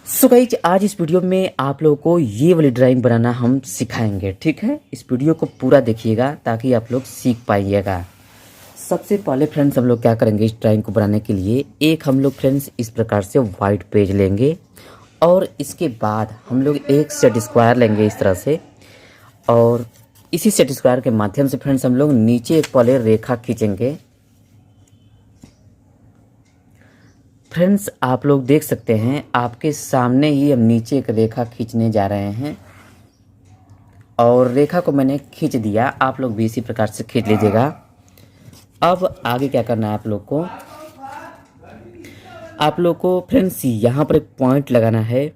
So guys आज इस video में आप लोगों को ये वाली ड्राइंग बनाना हम सिखाएंगे। ठीक है, इस वीडियो को पूरा देखिएगा ताकि आप लोग सीख पाइएगा। सबसे पहले फ्रेंड्स हम लोग क्या करेंगे, इस ड्राइंग को बनाने के लिए एक हम लोग फ्रेंड्स इस प्रकार से वाइट पेज लेंगे और इसके बाद हम लोग एक सेट स्क्वायर लेंगे इस तरह से, और इसी सेट स्क्वायर के माध्यम से फ्रेंड्स हम लोग नीचे एक पहले रेखा खींचेंगे। फ्रेंड्स आप लोग देख सकते हैं आपके सामने ही हम नीचे एक रेखा खींचने जा रहे हैं और रेखा को मैंने खींच दिया, आप लोग भी इसी प्रकार से खींच लीजिएगा। अब आगे क्या करना है आप लोग को फ्रेंड्स यहाँ पर एक पॉइंट लगाना है।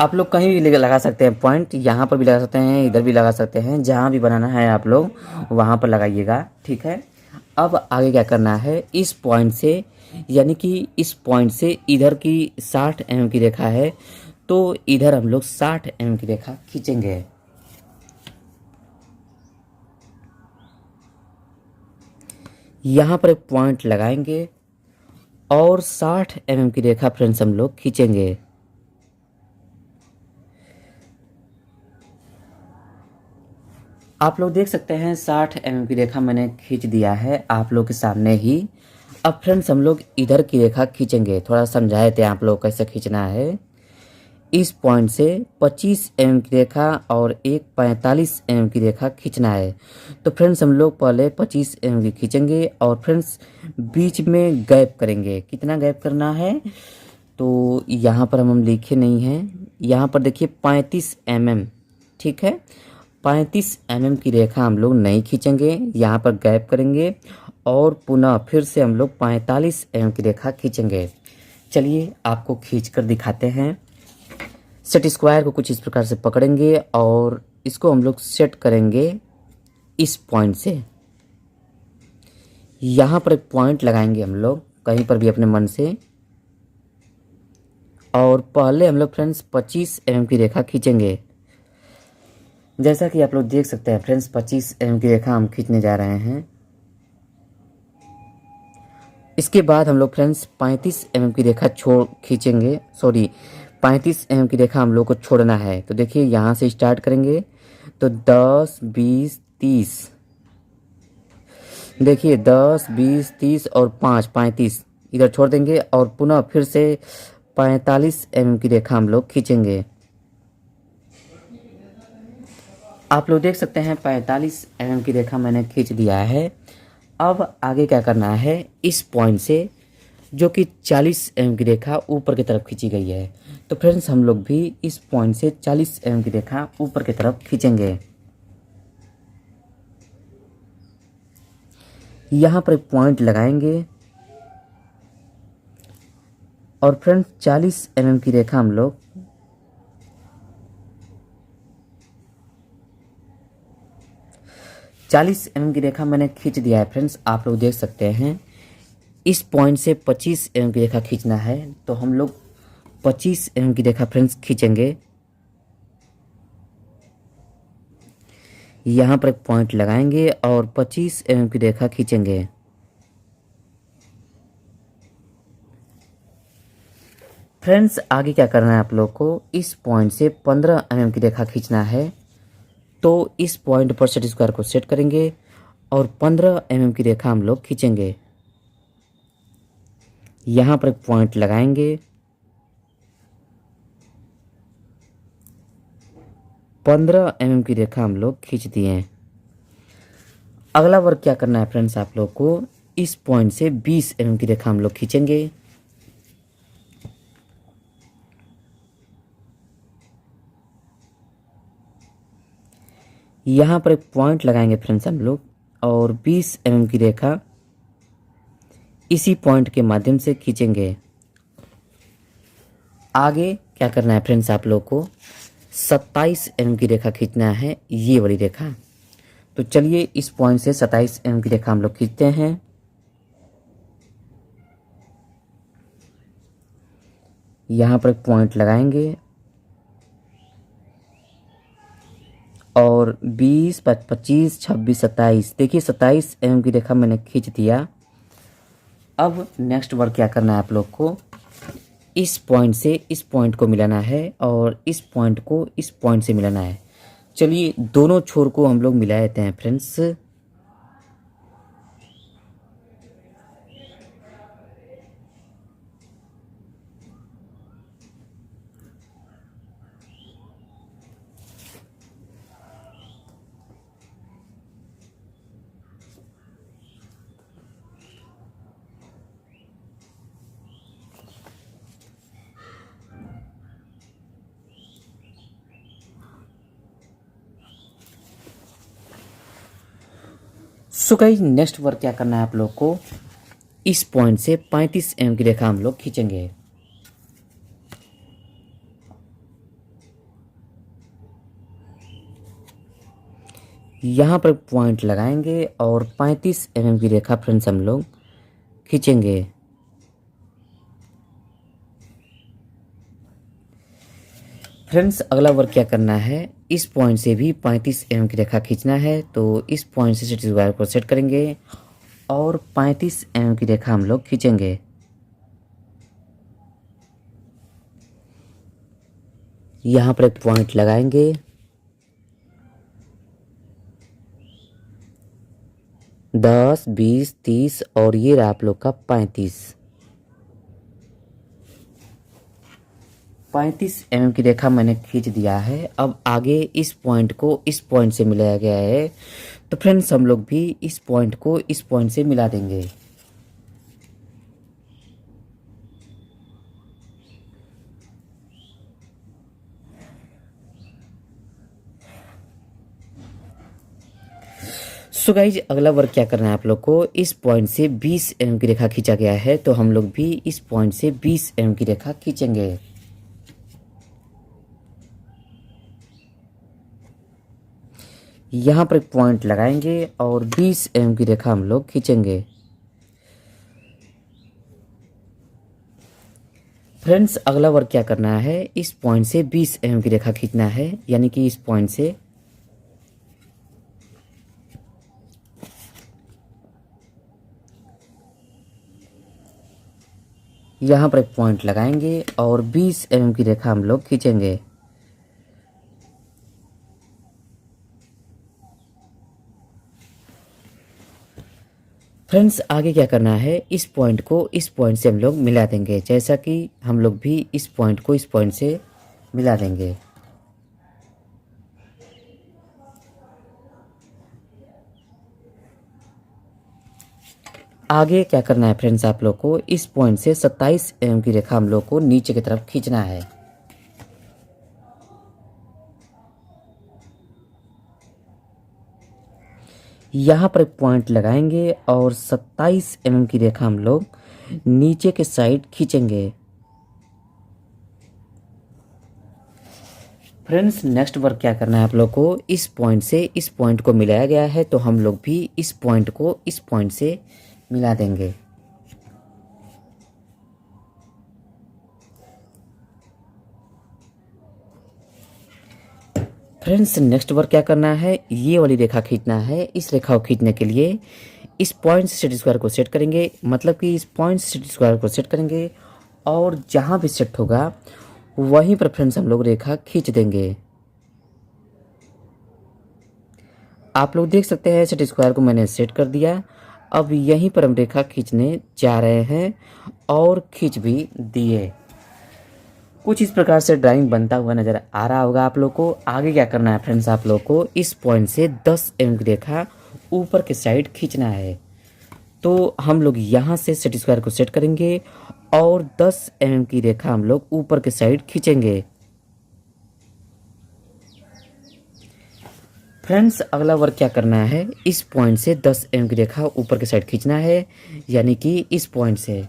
आप लोग कहीं भी लगा सकते हैं पॉइंट, यहाँ पर भी लगा सकते हैं, इधर भी लगा सकते हैं, जहाँ भी बनाना है आप लोग वहाँ पर लगाइएगा। ठीक है, अब आगे क्या करना है, इस पॉइंट से यानी कि इस पॉइंट से इधर की 60 mm की रेखा है तो इधर हम लोग 60 mm की रेखा खींचेंगे। यहाँ पर एक पॉइंट लगाएंगे और 60 mm की रेखा फ्रेंड्स हम लोग खींचेंगे। आप लोग देख सकते हैं 60 mm की रेखा मैंने खींच दिया है आप लोग के सामने ही। अब फ्रेंड्स हम लोग इधर की रेखा खींचेंगे, थोड़ा समझाए थे आप लोग कैसे खींचना है। इस पॉइंट से 25 mm की रेखा और एक 45 mm की रेखा खींचना है। तो फ्रेंड्स हम लोग पहले 25 mm की खींचेंगे और फ्रेंड्स बीच में गैप करेंगे। कितना गैप करना है तो यहाँ पर हम लिखे नहीं हैं, यहाँ पर देखिए 35 mm। ठीक है, 35 mm की रेखा हम लोग नहीं खींचेंगे, यहाँ पर गैप करेंगे और पुनः फिर से हम लोग 45 mm की रेखा खींचेंगे। चलिए आपको खींच कर दिखाते हैं। सेट स्क्वायर को कुछ इस प्रकार से पकड़ेंगे और इसको हम लोग सेट करेंगे इस पॉइंट से। यहाँ पर एक पॉइंट लगाएंगे हम लोग कहीं पर भी अपने मन से, और पहले हम लोग फ्रेंड्स 25 mm की रेखा खींचेंगे। जैसा कि आप लोग देख सकते हैं फ्रेंड्स 25 mm की रेखा हम खींचने जा रहे हैं। इसके बाद हम लोग फ्रेंड्स 35 mm की रेखा खींचेंगे। 35 mm की रेखा हम लोग को छोड़ना है। तो देखिए यहाँ से स्टार्ट करेंगे तो 10, 20, 30, देखिए 10, 20, 30 और 5, 35 इधर छोड़ देंगे और पुनः फिर से 45 mm की रेखा हम लोग खींचेंगे। आप लोग देख सकते हैं 45 mm की रेखा मैंने खींच दिया है। अब आगे क्या करना है, इस पॉइंट से जो कि 40 mm की रेखा ऊपर की तरफ खींची गई है, तो फ्रेंड्स हम लोग भी इस पॉइंट से 40 mm की रेखा ऊपर की तरफ खींचेंगे। यहाँ पर एक पॉइंट लगाएंगे और फ्रेंड्स 40 mm की रेखा हम लोग चालीस mm की रेखा मैंने खींच दिया है फ्रेंड्स, आप लोग देख सकते हैं। इस पॉइंट से 25 mm की रेखा खींचना है तो हम लोग 25 mm की रेखा फ्रेंड्स खींचेंगे। यहाँ पर एक पॉइंट लगाएंगे और 25 mm की रेखा खींचेंगे। फ्रेंड्स आगे क्या करना है आप लोग को, इस पॉइंट से 15 mm की रेखा खींचना है। तो इस पॉइंट पर सेट स्क्वायर को सेट करेंगे और 15 mm की रेखा हम लोग खींचेंगे। यहाँ पर एक पॉइंट लगाएंगे, 15 mm की रेखा हम लोग खींच दिए। अगला वर्क क्या करना है फ्रेंड्स आप लोग को, इस पॉइंट से 20 mm की रेखा हम लोग खींचेंगे। यहाँ पर एक पॉइंट लगाएंगे फ्रेंड्स हम लोग और 20 mm की रेखा इसी पॉइंट के माध्यम से खींचेंगे। आगे क्या करना है फ्रेंड्स आप लोग को, 27 mm की रेखा खींचना है, ये वाली रेखा। तो चलिए इस पॉइंट से 27 mm की रेखा हम लोग खींचते हैं। यहाँ पर एक पॉइंट लगाएंगे और 20, 25, 26, 27, देखिए 27 mm की रेखा मैंने खींच दिया। अब नेक्स्ट वर्क क्या करना है आप लोग को, इस पॉइंट से इस पॉइंट को मिलाना है और इस पॉइंट को इस पॉइंट से मिलाना है। चलिए दोनों छोर को हम लोग मिला देते हैं friends. So guys next work क्या करना है आप लोग को, इस पॉइंट से 35 mm की रेखा हम लोग खींचेंगे। यहाँ पर पॉइंट लगाएंगे और 35 mm की रेखा फ्रेंड्स हम लोग खींचेंगे। फ्रेंड्स अगला वर्क क्या करना है, इस पॉइंट से भी 35 mm की रेखा खींचना है। तो इस पॉइंट से सेट स्क्वायर को सेट करेंगे और 35 mm की रेखा हम लोग खींचेंगे। यहाँ पर एक पॉइंट लगाएंगे, 10, 20, 30 और ये रहा आप लोग का 35 mm की रेखा मैंने खींच दिया है। अब आगे इस पॉइंट को इस पॉइंट से मिलाया गया है, तो फ्रेंड्स हम लोग भी इस पॉइंट को इस पॉइंट से मिला देंगे। सो गाइज अगला वर्क क्या करना है आप लोग को, इस पॉइंट से 20 mm की रेखा खींचा गया है, तो हम लोग भी इस पॉइंट से 20 mm की रेखा खींचेंगे। यहाँ पर एक पॉइंट लगाएंगे और 20 mm की रेखा हम लोग खींचेंगे। फ्रेंड्स अगला वर्क क्या करना है, इस पॉइंट से 20 mm की रेखा खींचना है, यानी कि इस पॉइंट से यहाँ पर एक पॉइंट लगाएंगे और 20 mm की रेखा हम लोग खींचेंगे। फ्रेंड्स आगे क्या करना है, इस पॉइंट को इस पॉइंट से हम लोग मिला देंगे, जैसा कि हम लोग भी इस पॉइंट को इस पॉइंट से मिला देंगे। आगे क्या करना है फ्रेंड्स आप लोग को, इस पॉइंट से 27 mm की रेखा हम लोग को नीचे की तरफ खींचना है। यहाँ पर एक पॉइंट लगाएंगे और 27 mm की रेखा हम लोग नीचे के साइड खींचेंगे। फ्रेंड्स नेक्स्ट वर्क क्या करना है आप लोग को, इस पॉइंट से इस पॉइंट को मिलाया गया है, तो हम लोग भी इस पॉइंट को इस पॉइंट से मिला देंगे। फ्रेंड्स नेक्स्ट वर्क क्या करना है, ये वाली रेखा खींचना है। इस रेखा को खींचने के लिए इस पॉइंट से सेट स्क्वायर को सेट करेंगे, मतलब कि इस पॉइंट से सेट स्क्वायर को सेट करेंगे और जहाँ भी सेट होगा वहीं पर फ्रेंड्स हम लोग रेखा खींच देंगे। आप लोग देख सकते हैं सेट स्क्वायर को मैंने सेट कर दिया। अब यहीं पर हम रेखा खींचने जा रहे हैं और खींच भी दिए। कुछ इस प्रकार से ड्राइंग बनता हुआ नज़र आ रहा होगा आप लोग को। आगे क्या करना है फ्रेंड्स आप लोग को, इस पॉइंट से 10 mm की रेखा ऊपर के साइड खींचना है। तो हम लोग यहाँ से सेट स्क्वायर को सेट करेंगे और 10 mm की रेखा हम लोग ऊपर के साइड खींचेंगे। फ्रेंड्स अगला वर्क क्या करना है, इस पॉइंट से 10 mm की रेखा ऊपर के साइड खींचना है, यानी कि इस पॉइंट से।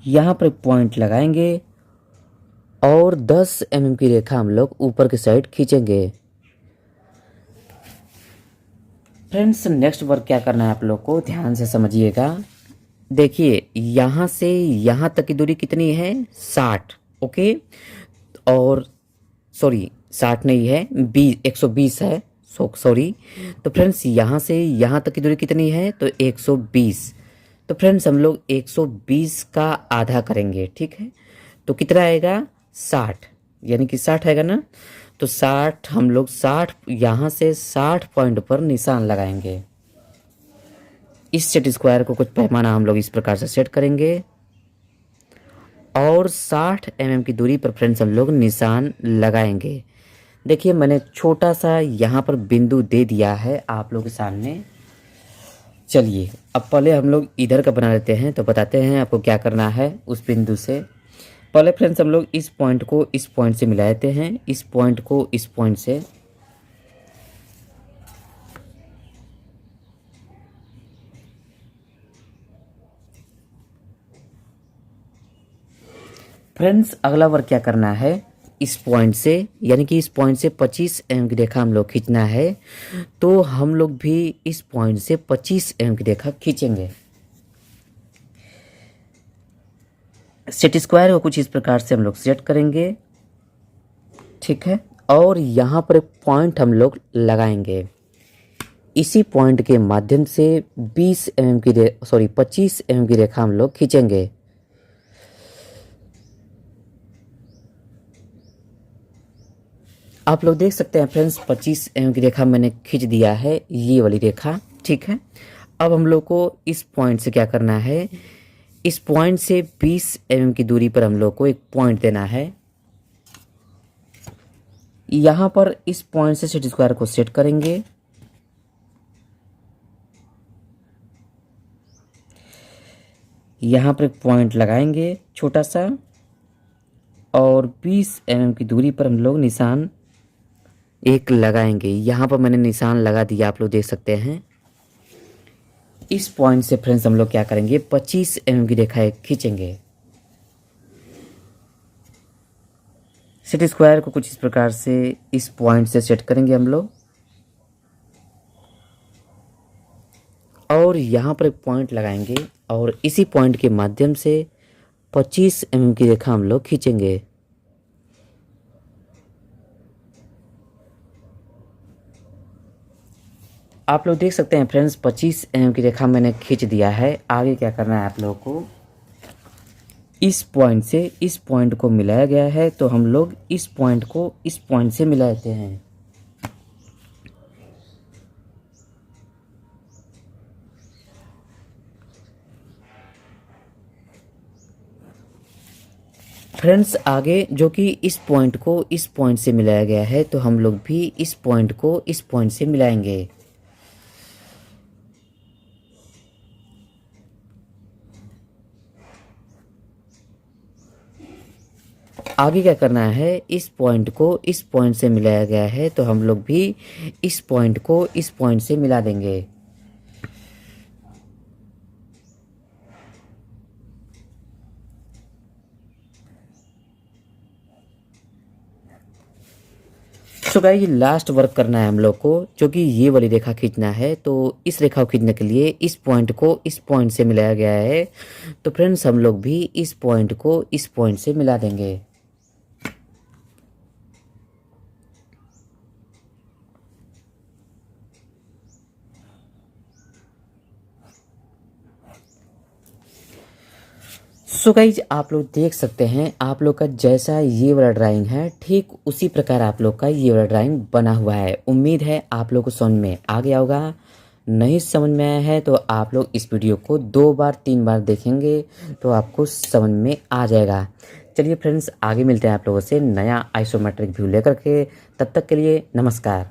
यहाँ पर पॉइंट लगाएंगे और 10 mm की रेखा हम लोग ऊपर के साइड खींचेंगे। फ्रेंड्स नेक्स्ट वर्क क्या करना है आप लोग को, ध्यान से समझिएगा। देखिए यहाँ से यहाँ तक की दूरी कितनी है, 60, ओके। और सॉरी 60 नहीं है, 120 है, सॉरी। तो फ्रेंड्स यहाँ से यहाँ तक की दूरी कितनी है, तो 120। तो फ्रेंड्स हम लोग 120 का आधा करेंगे, ठीक है। तो कितना आएगा, 60, यानी कि 60 आएगा ना। तो 60 हम लोग 60 यहाँ से 60 पॉइंट पर निशान लगाएंगे। इस सेट स्क्वायर को कुछ पैमाना हम लोग इस प्रकार से सेट करेंगे और 60 mm की दूरी पर फ्रेंड्स हम लोग निशान लगाएंगे। देखिए मैंने छोटा सा यहाँ पर बिंदु दे दिया है आप लोगों के सामने। चलिए अब पहले हम लोग इधर का बना लेते हैं, तो बताते हैं आपको क्या करना है उस बिंदु से। पहले फ्रेंड्स हम लोग इस पॉइंट को इस पॉइंट से मिला देते हैं, इस पॉइंट को इस पॉइंट से। फ्रेंड्स अगला वर्क क्या करना है, इस पॉइंट से यानी कि इस पॉइंट से 25 mm की रेखा हम लोग खींचना है। तो हम लोग भी इस पॉइंट से 25 mm की रेखा खींचेंगे। सेट स्क्वायर को कुछ इस प्रकार से हम लोग सेट करेंगे, ठीक है। और यहाँ पर एक पॉइंट हम लोग लगाएंगे। इसी पॉइंट के माध्यम से 25 mm की रेखा हम लोग खींचेंगे। आप लोग देख सकते हैं फ्रेंड्स 25 mm की रेखा मैंने खींच दिया है, ये वाली रेखा, ठीक है। अब हम लोग को इस पॉइंट से क्या करना है, इस पॉइंट से 20 mm की दूरी पर हम लोग को एक पॉइंट देना है। यहाँ पर इस पॉइंट से सेट स्क्वायर को सेट करेंगे। यहाँ पर एक पॉइंट लगाएंगे छोटा सा और 20 mm की दूरी पर हम लोग निशान एक लगाएंगे। यहाँ पर मैंने निशान लगा दिया, आप लोग देख सकते हैं। इस पॉइंट से फ्रेंड्स हम लोग क्या करेंगे, 25 mm की रेखा एक खींचेंगे। सेट स्क्वायर को कुछ इस प्रकार से इस पॉइंट से सेट करेंगे हम लोग और यहाँ पर एक पॉइंट लगाएंगे और इसी पॉइंट के माध्यम से 25 mm की रेखा हम लोग खींचेंगे। आप लोग देख सकते हैं फ्रेंड्स 25 mm की रेखा मैंने खींच दिया है। आगे क्या करना है आप लोगों को, इस पॉइंट से इस पॉइंट को मिलाया गया है, तो हम लोग इस पॉइंट को इस पॉइंट से मिला देते हैं। फ्रेंड्स आगे जो कि इस पॉइंट को इस पॉइंट से मिलाया गया है, तो हम लोग भी इस पॉइंट को इस पॉइंट से मिलाएंगे। आगे क्या करना है, इस पॉइंट को इस पॉइंट से मिलाया गया है, तो हम लोग भी इस पॉइंट को इस पॉइंट से मिला देंगे। सो गाइस लास्ट वर्क करना है हम लोग को, जो कि ये वाली रेखा खींचना है। तो इस रेखा को खींचने के लिए इस पॉइंट को इस पॉइंट से मिलाया गया है, तो फ्रेंड्स हम लोग भी इस पॉइंट को इस पॉइंट से मिला देंगे। सो गाइज आप लोग देख सकते हैं, आप लोग का जैसा ये वाला ड्राइंग है ठीक उसी प्रकार आप लोग का ये वाला ड्राइंग बना हुआ है। उम्मीद है आप लोग को समझ में आ गया होगा। नहीं समझ में आया है तो आप लोग इस वीडियो को 2 बार 3 बार देखेंगे तो आपको समझ में आ जाएगा। चलिए फ्रेंड्स आगे मिलते हैं आप लोगों से नया आइसोमेट्रिक व्यू लेकर के। तब तक के लिए नमस्कार।